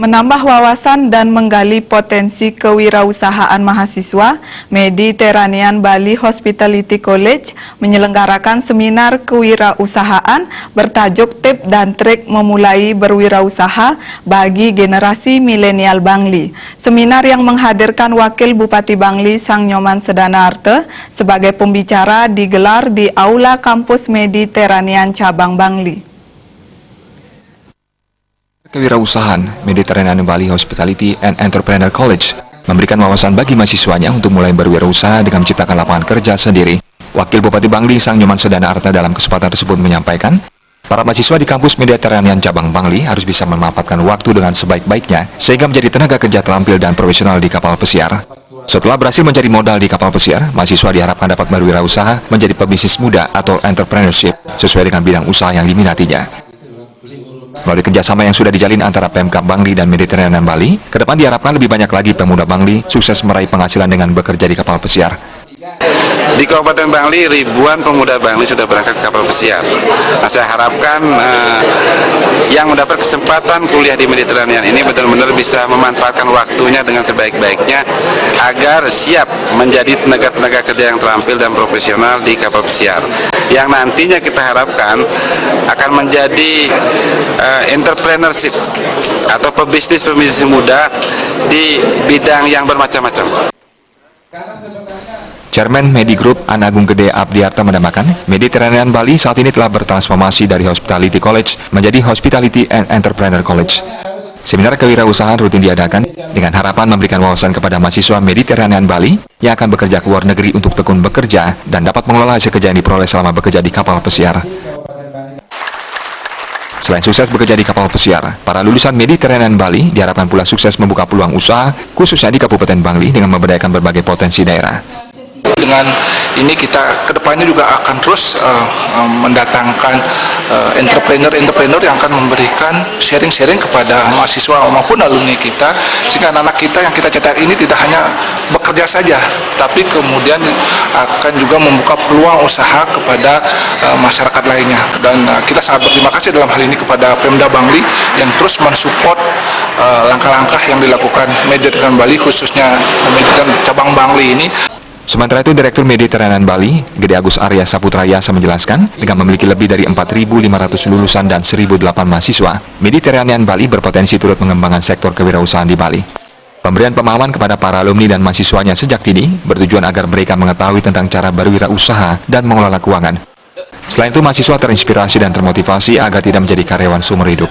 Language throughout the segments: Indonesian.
Menambah wawasan dan menggali potensi kewirausahaan mahasiswa, Mediterranean Bali Hospitality College menyelenggarakan seminar kewirausahaan bertajuk Tip dan Trik Memulai Berwirausaha bagi Generasi Milenial Bangli. Seminar yang menghadirkan Wakil Bupati Bangli Sang Nyoman Sedanarte sebagai pembicara digelar di Aula Kampus Mediterranean Cabang Bangli. Kewirausahaan Mediterranean Bali Hospitality and Entrepreneur College memberikan wawasan bagi mahasiswanya untuk mulai berwirausaha dengan menciptakan lapangan kerja sendiri. Wakil Bupati Bangli Sang Nyoman Sedanarte dalam kesempatan tersebut menyampaikan, para mahasiswa di kampus Mediterranean Cabang Bangli harus bisa memanfaatkan waktu dengan sebaik-baiknya sehingga menjadi tenaga kerja terampil dan profesional di kapal pesiar. Setelah berhasil menjadi modal di kapal pesiar, mahasiswa diharapkan dapat berwirausaha menjadi pebisnis muda atau entrepreneurship sesuai dengan bidang usaha yang diminatinya. Melalui kerjasama yang sudah dijalin antara Pemkab Bangli dan Mediterranean Bali, ke depan diharapkan lebih banyak lagi pemuda Bangli sukses meraih penghasilan dengan bekerja di kapal pesiar. Di Kabupaten Bangli, ribuan pemuda Bangli sudah berangkat ke kapal pesiar. Nah, saya harapkan yang mendapat kesempatan kuliah di Mediterranean ini benar-benar bisa memanfaatkan waktunya dengan sebaik-baiknya agar siap menjadi tenaga-tenaga kerja yang terampil dan profesional di kapal pesiar. Yang nantinya kita harapkan akan menjadi entrepreneurship atau pebisnis muda di bidang yang bermacam-macam. Chairman Medi Group An Agung Gede Abdiarta menambahkan, Mediterranean Bali saat ini telah bertransformasi dari Hospitality College menjadi Hospitality and Entrepreneur College. Seminar kewirausahaan rutin diadakan dengan harapan memberikan wawasan kepada mahasiswa Mediterranean Bali yang akan bekerja ke luar negeri untuk tekun bekerja dan dapat mengelola hasil kerja yang diperoleh selama bekerja di kapal pesiar. Selain sukses bekerja di kapal pesiar, para lulusan Mediterranean Bali diharapkan pula sukses membuka peluang usaha, khususnya di Kabupaten Bangli dengan memberdayakan berbagai potensi daerah. Dengan ini kita kedepannya juga akan terus mendatangkan entrepreneur yang akan memberikan sharing-sharing kepada mahasiswa maupun alumni kita, sehingga anak-anak kita yang kita cetak ini tidak hanya bekerja saja, tapi kemudian akan juga membuka peluang usaha kepada masyarakat lainnya. Dan kita sangat berterima kasih dalam hal ini kepada Pemda Bangli yang terus mensupport langkah-langkah yang dilakukan Mediterranean Bali, khususnya Mediterranean Cabang Bangli ini. Sementara itu, Direktur Mediterranean Bali, Gede Agus Arya Saputra Yasa menjelaskan, dengan memiliki lebih dari 4.500 lulusan dan 1.008 mahasiswa, Mediterranean Bali berpotensi turut mengembangkan sektor kewirausahaan di Bali. Pemberian pemahaman kepada para alumni dan mahasiswanya sejak dini bertujuan agar mereka mengetahui tentang cara berwirausaha dan mengelola keuangan. Selain itu, mahasiswa terinspirasi dan termotivasi agar tidak menjadi karyawan seumur hidup.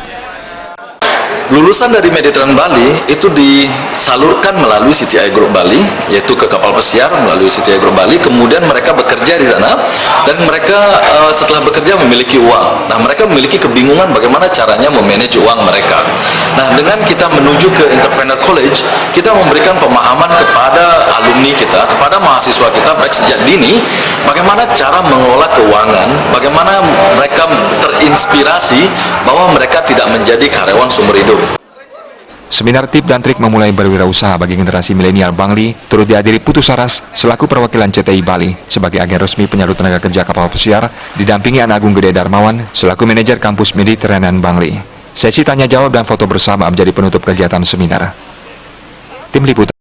Lulusan dari Mediterranean Bali itu disalurkan melalui CTI Group Bali, yaitu ke kapal pesiar melalui CTI Group Bali. Kemudian mereka bekerja di sana dan mereka setelah bekerja memiliki uang. Nah, mereka memiliki kebingungan bagaimana caranya memanage uang mereka. Nah, dengan kita menuju ke Entrepreneur College, kita memberikan pemahaman kepada alumni kita, kepada mahasiswa kita baik sejak dini, bagaimana cara mengelola keuangan, bagaimana mereka terinspirasi bahwa mereka tidak menjadi karyawan seumur hidup. Seminar tip dan trik memulai berwirausaha bagi generasi milenial Bangli turut dihadiri Putu Saras selaku perwakilan CTI Bali sebagai agen resmi penyalur tenaga kerja kapal pesiar, didampingi An Agung Gede Darmawan selaku manajer kampus Mediterranean Bangli. Sesi tanya jawab dan foto bersama menjadi penutup kegiatan seminar. Tim Liputan